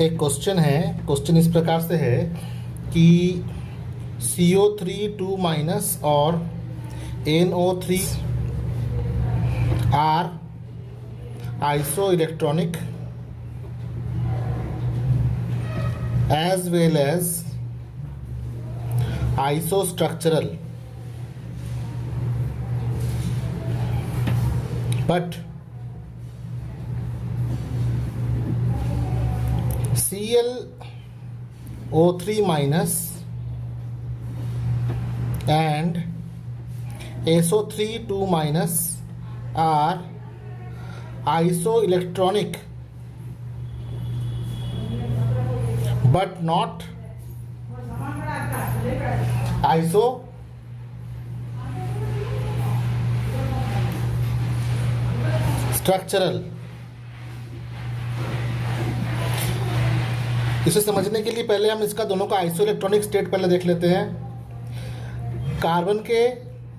एक क्वेश्चन है। क्वेश्चन इस प्रकार से है कि CO3 2 माइनस और NO3 are isoelectronic as well as isostructural, but ClO3 minus and SO3 2 minus are isoelectronic but not isostructural। इसे समझने के लिए पहले हम इसका दोनों का आइसो इलेक्ट्रॉनिक स्टेट पहले देख लेते हैं। कार्बन के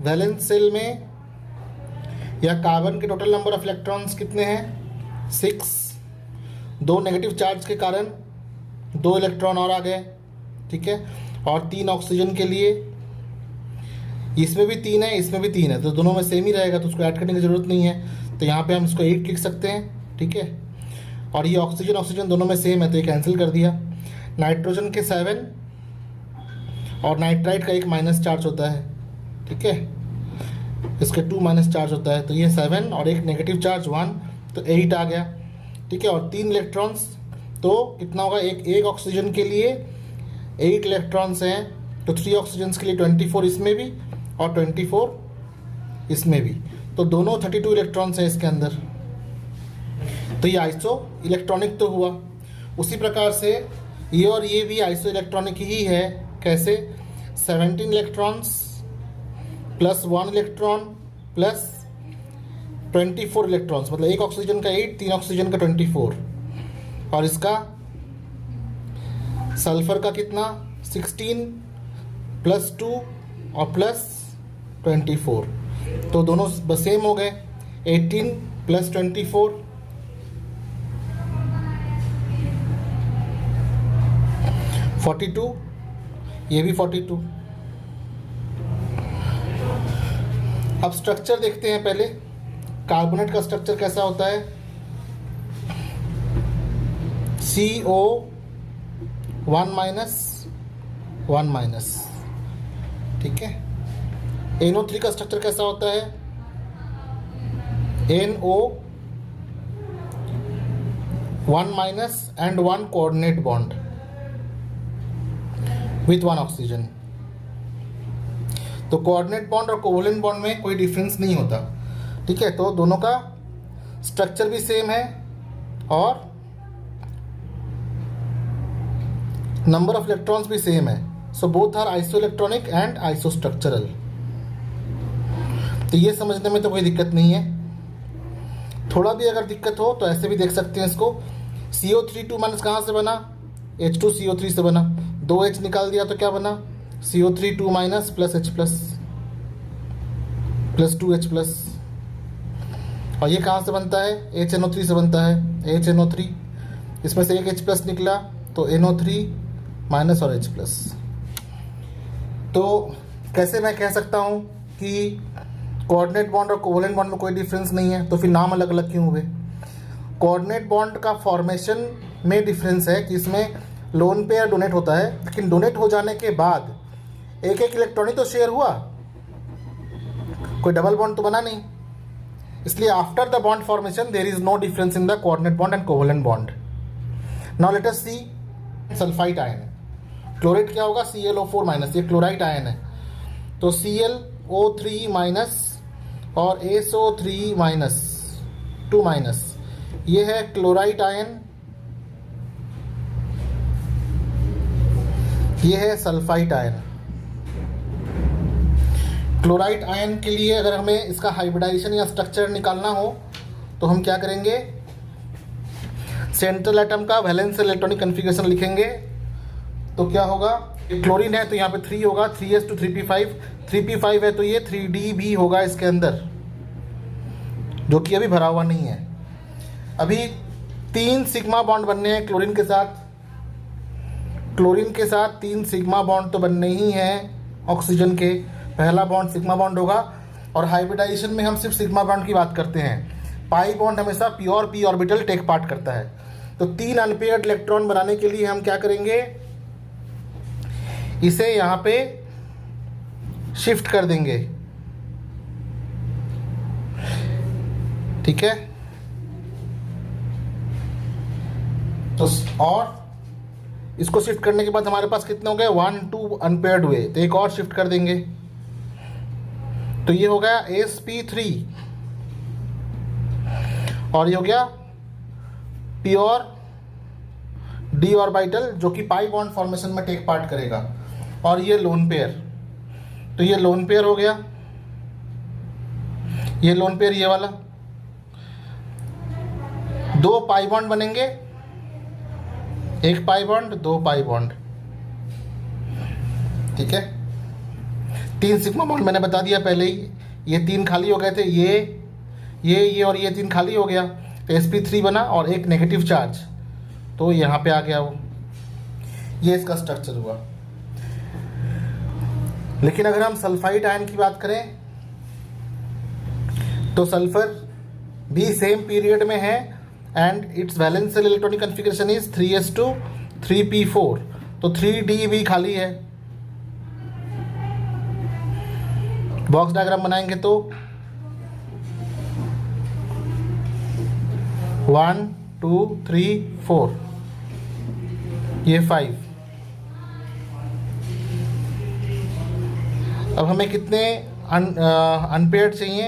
वैलेंस शेल में या कार्बन के टोटल नंबर ऑफ इलेक्ट्रॉन्स कितने हैं? 6। दो नेगेटिव चार्ज के कारण 2 इलेक्ट्रॉन और आ गए, ठीक है। और 3 ऑक्सीजन के लिए, इसमें भी 3 है, इसमें भी 3 है, तो दोनों में सेम ही रहेगा, तो उसको ऐड करने की ज़रूरत नहीं है। तो यहाँ पे हम इसको 8 लिख सकते हैं, ठीक है। और ये ऑक्सीजन दोनों में सेम है, तो ये कैंसिल कर दिया। नाइट्रोजन के 7 और नाइट्राइट का एक माइनस चार्ज होता है, ठीक है, इसके 2 माइनस चार्ज होता है, तो ये 7 और एक नेगेटिव चार्ज 1, तो 8 आ गया, ठीक है। और 3 इलेक्ट्रॉन्स, तो कितना होगा? एक ऑक्सीजन के लिए 8 इलेक्ट्रॉन्स हैं, तो 3 ऑक्सीजन के लिए 24 इसमें भी और 24 इसमें भी, तो दोनों 32 इलेक्ट्रॉन्स हैं इसके अंदर। तो ये आइसो इलेक्ट्रॉनिक तो हुआ। उसी प्रकार से ये और ये भी आइसो इलेक्ट्रॉनिक ही है। कैसे? 17 electrons plus 1 electron plus 24 electrons, मतलब एक ऑक्सीजन का 8, 3 ऑक्सीजन का 24, और इसका सल्फर का कितना? 16 प्लस 2 और प्लस 24, तो दोनों बस सेम हो गए। 18 प्लस 24 42, ये भी 42। अब स्ट्रक्चर देखते हैं पहले। कार्बोनेट का स्ट्रक्चर कैसा होता है? CO1 माइनस 1 माइनस, ठीक है। NO3 का स्ट्रक्चर कैसा होता है? NO1 minus and 1 coordinate bond with 1 oxygen. तो कोऑर्डिनेट बॉन्ड और कोवलेंट बॉन्ड में कोई डिफरेंस नहीं होता, ठीक है। तो दोनों का स्ट्रक्चर भी सेम है और नंबर ऑफ इलेक्ट्रॉन्स भी सेम है। So both are isoelectronic and isostructural. तो ये समझने में तो कोई दिक्कत नहीं है। थोड़ा भी अगर दिक्कत हो तो ऐसे भी देख सकते हैं इसको। CO3 2 माइनस कहाँ से बना? H2CO3 से बना। 2H निकाल दिया तो क्या बना? CO3 2 minus plus H plus 2H plus. और ये कहाँ से बनता है? HNO3 से बनता है। HNO3, इसमें से एक H प्लस निकला तो NO3 माइनस और H प्लस। तो कैसे मैं कह सकता हूँ कि कोऑर्डिनेट बॉन्ड और कोवलेंट बॉन्ड में कोई डिफरेंस नहीं है? तो फिर नाम अलग अलग क्यों हुए? कोऑर्डिनेट बॉन्ड का फॉर्मेशन में डिफरेंस है कि इसमें लोन पेयर डोनेट होता है, लेकिन डोनेट हो जाने के बाद एक एक इलेक्ट्रॉन ही तो शेयर हुआ, कोई डबल बॉन्ड तो बना नहीं। इसलिए after the bond formation there is no difference in the coordinate bond and covalent bond. Now let us see sulphide ion. Chloride क्या होगा? ClO4 माइनस, ये क्लोराइड आयन है, तो ClO3 माइनस और SO3 माइनस 2 माइनस, ये है chloride ion, ये है सल्फाइड आयन। क्लोराइड आयन के लिए अगर हमें इसका हाइब्रिडाइजेशन या स्ट्रक्चर निकालना हो तो हम क्या करेंगे? सेंट्रल एटम का वैलेंस इलेक्ट्रॉनिक कन्फिगरेशन लिखेंगे। तो क्या होगा? क्लोरीन है तो यहाँ पे 3 होगा, 3s2 3p5, 3p5 है तो ये 3d भी होगा इसके अंदर, जो कि अभी भरा हुआ नहीं है। अभी 3 सिग्मा बॉन्ड बनने हैं क्लोरीन के साथ, क्लोरीन के साथ 3 सिग्मा बॉन्ड तो बनने ही हैं ऑक्सीजन के, पहला बॉन्ड सिग्मा बॉन्ड होगा, और हाइब्रिडाइजेशन में हम सिर्फ सिग्मा बॉन्ड की बात करते हैं। पाई बॉन्ड हमेशा pure p orbital take part करता है। तो 3 अनपेयर्ड इलेक्ट्रॉन बनाने के लिए हम क्या करेंगे, इसे यहाँ पे शिफ्ट कर देंगे, ठीक है। तो और इसको शिफ्ट करने के बाद हमारे पास कितने हो गए, 1 2 अनपेयर्ड हुए, तो एक और शिफ्ट कर देंगे, तो ये हो गया sp3, और ये हो गया प्योर डी ऑर्बिटल जो कि पाई बॉन्ड फॉर्मेशन में टेक पार्ट करेगा, और ये लोन पेयर, तो ये लोन पेयर हो गया, ये लोन पेयर ये वाला, 2 पाई बॉन्ड बनेंगे, 1 पाई बॉन्ड 2 पाई बॉन्ड, ठीक है। 3 सिग्मा बॉन्ड मैंने बता दिया पहले ही, ये 3 खाली हो गए थे, ये और ये 3 खाली हो गया, तो sp3 बना और एक नेगेटिव चार्ज, तो यहाँ पे आ गया वो, ये इसका स्ट्रक्चर हुआ। लेकिन अगर हम सल्फाइड आयन की बात करें तो सल्फर भी सेम पीरियड में है, and its valence shell electronic configuration is 3s2 3p4, तो 3d भी खाली है। बॉक्स डायग्राम बनाएंगे तो 1 2 3 4, ये 5। अब हमें कितने अनपेयर्ड चाहिए,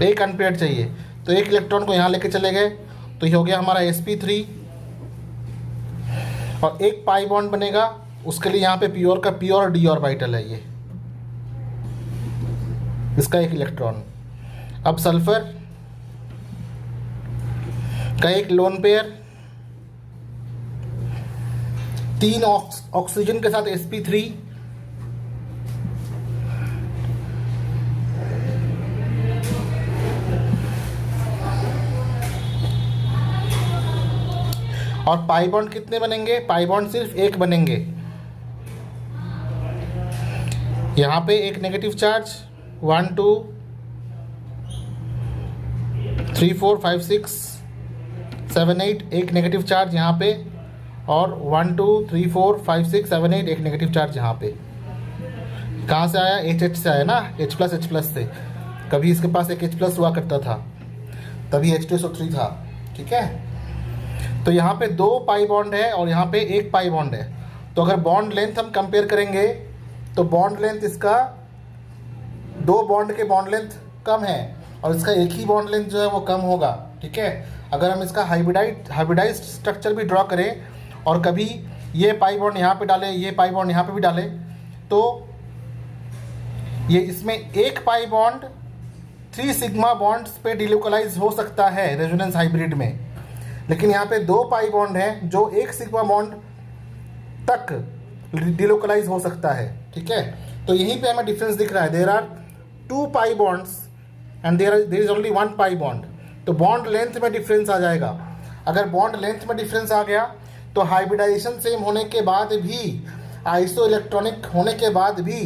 एक अनपेयर्ड चाहिए, तो एक इलेक्ट्रॉन को यहाँ लेके चले गए, तो ये हो गया हमारा sp3, और एक पाई बॉन्ड बनेगा, उसके लिए यहाँ पे प्योर का प्योर डी ऑर्बिटल है ये, इसका एक इलेक्ट्रॉन। अब सल्फर का एक लोन पेयर, 3 ऑक्सीजन के साथ sp3, और पाई बॉन्ड कितने बनेंगे, पाई बॉन्ड सिर्फ एक बनेंगे, यहाँ पे एक नेगेटिव चार्ज 1 2 3 4 5 6 7 8, एक नेगेटिव चार्ज यहाँ पे, और 1 2 3 4 5 6 7 8 एक नेगेटिव चार्ज यहाँ पे। कहाँ से आया, HH से आया ना, H+ से, कभी इसके पास एक H+ हुआ करता था, तभी H2SO3 था, ठीक है। तो यहाँ पे 2 पाई बॉन्ड है और यहाँ पे 1 पाई बॉन्ड है, तो अगर बॉन्ड लेंथ हम कंपेयर करेंगे तो बॉन्ड लेंथ इसका 2 बॉन्ड के बॉन्ड लेंथ कम है, और इसका एक ही बॉन्ड लेंथ जो है वो कम होगा, ठीक है। अगर हम इसका हाइब्रिडाइज्ड स्ट्रक्चर भी ड्रॉ करें और कभी ये पाई बॉन्ड यहाँ पे डालें, ये पाई बॉन्ड यहाँ पे भी डालें, तो ये इसमें 1 पाई बॉन्ड 3 सिग्मा बॉन्ड्स पे डिलोकलाइज हो सकता है रेजोनेंस हाइब्रिड में, लेकिन यहाँ पे 2 पाई बॉन्ड है जो 1 सिग्मा बॉन्ड तक डिलोकलाइज हो सकता है, ठीक है। तो यहीं पे हमें डिफरेंस दिख रहा है, there are 2 pi bonds and there is only 1 pi bond, तो बॉन्ड लेंथ में डिफरेंस आ जाएगा। अगर बॉन्ड लेंथ में डिफरेंस आ गया तो हाइब्रिडाइजेशन सेम होने के बाद भी, आइसो इलेक्ट्रॉनिक होने के बाद भी,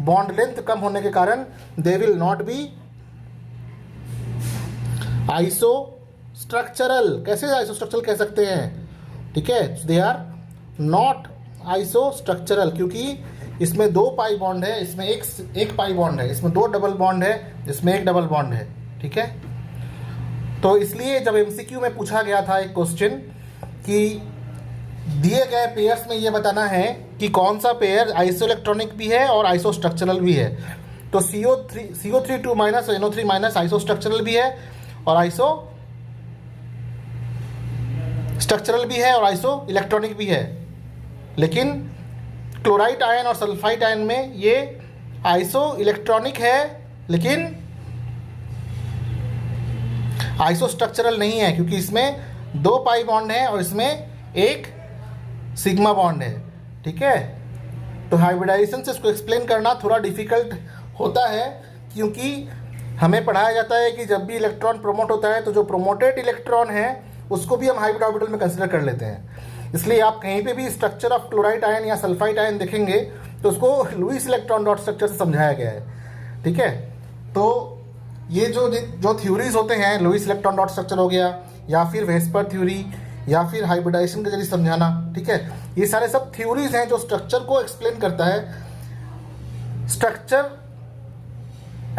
बॉन्ड लेंथ कम होने के कारण they will not be isostructural. कैसे आइसो स्ट्रक्चरल कह सकते हैं, ठीक है, they are not isostructural, क्योंकि इसमें 2 पाई बॉन्ड है, इसमें एक पाई बॉन्ड है, इसमें 2 डबल बॉन्ड है, इसमें 1 डबल बॉन्ड है, ठीक है। तो इसलिए जब MCQ में पूछा गया था एक क्वेश्चन कि दिए गए पेयर्स में ये बताना है कि कौन सा पेयर आइसो इलेक्ट्रॉनिक भी है और आइसो स्ट्रक्चरल भी है, तो CO3 2 माइनस और NO3 माइनस आइसो स्ट्रक्चरल भी है और आइसो स्ट्रक्चरल भी है और आइसो इलेक्ट्रॉनिक भी है। लेकिन क्लोराइड आयन और सल्फाइड आयन में ये आइसो इलेक्ट्रॉनिक है लेकिन आइसो स्ट्रक्चरल नहीं है, क्योंकि इसमें 2 पाई बॉन्ड है और इसमें 1 सिग्मा बॉन्ड है, ठीक है। तो हाइब्रिडाइजेशन से इसको एक्सप्लेन करना थोड़ा डिफिकल्ट होता है, क्योंकि हमें पढ़ाया जाता है कि जब भी इलेक्ट्रॉन प्रोमोट होता है तो जो प्रोमोटेड इलेक्ट्रॉन है उसको भी हम हाइब्रिड ऑर्बिटल में कंसिडर कर लेते हैं। इसलिए आप कहीं पे भी स्ट्रक्चर ऑफ क्लोराइड आयन या सल्फाइड आयन देखेंगे तो उसको लुईस इलेक्ट्रॉन डॉट स्ट्रक्चर से समझाया गया है, ठीक है। तो ये जो थ्योरीज होते हैं, लुईस इलेक्ट्रॉन डॉट स्ट्रक्चर हो गया, या फिर वेस्पर थ्योरी, या फिर हाइब्रिडाइजेशन के जरिए समझाना, ठीक है, ये सारे सब थ्योरीज हैं जो स्ट्रक्चर को एक्सप्लेन करता है। स्ट्रक्चर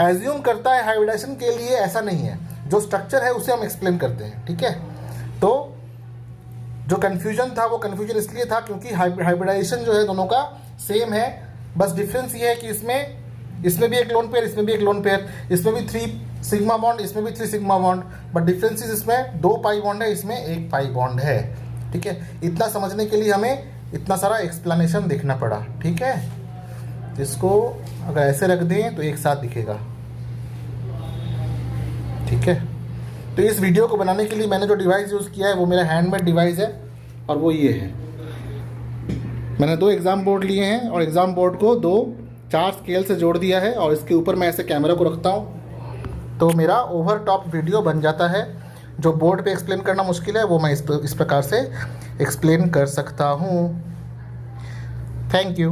एज्यूम करता है हाइब्रिडाइजेशन के लिए, ऐसा नहीं है। जो स्ट्रक्चर है उसे हम एक्सप्लेन करते हैं, ठीक है। तो जो कन्फ्यूजन था वो कन्फ्यूजन इसलिए था क्योंकि हाइब्रिडाइजेशन जो है दोनों का सेम है, बस डिफरेंस ये है कि इसमें भी एक लोन पेयर, इसमें भी एक लोन पेयर, इसमें भी 3 सिग्मा बॉन्ड, इसमें भी 3 सिग्मा बॉन्ड, बट डिफरेंसेस इसमें 2 पाई बॉन्ड है, इसमें 1 पाई बॉन्ड है, ठीक है। इतना समझने के लिए हमें इतना सारा एक्सप्लेनेशन देखना पड़ा, ठीक है। इसको अगर ऐसे रख दें तो एक साथ दिखेगा, ठीक है। तो इस वीडियो को बनाने के लिए मैंने जो डिवाइस यूज़ किया है वो मेरा हैंडमेड डिवाइस है, और वो ये है। मैंने 2 एग्ज़ाम बोर्ड लिए हैं और एग्ज़ाम बोर्ड को 4 स्केल से जोड़ दिया है, और इसके ऊपर मैं ऐसे कैमरा को रखता हूँ तो मेरा ओवर टॉप वीडियो बन जाता है। जो बोर्ड पे एक्सप्लेन करना मुश्किल है वो मैं इस प्रकार से एक्सप्लेन कर सकता हूँ। Thank you.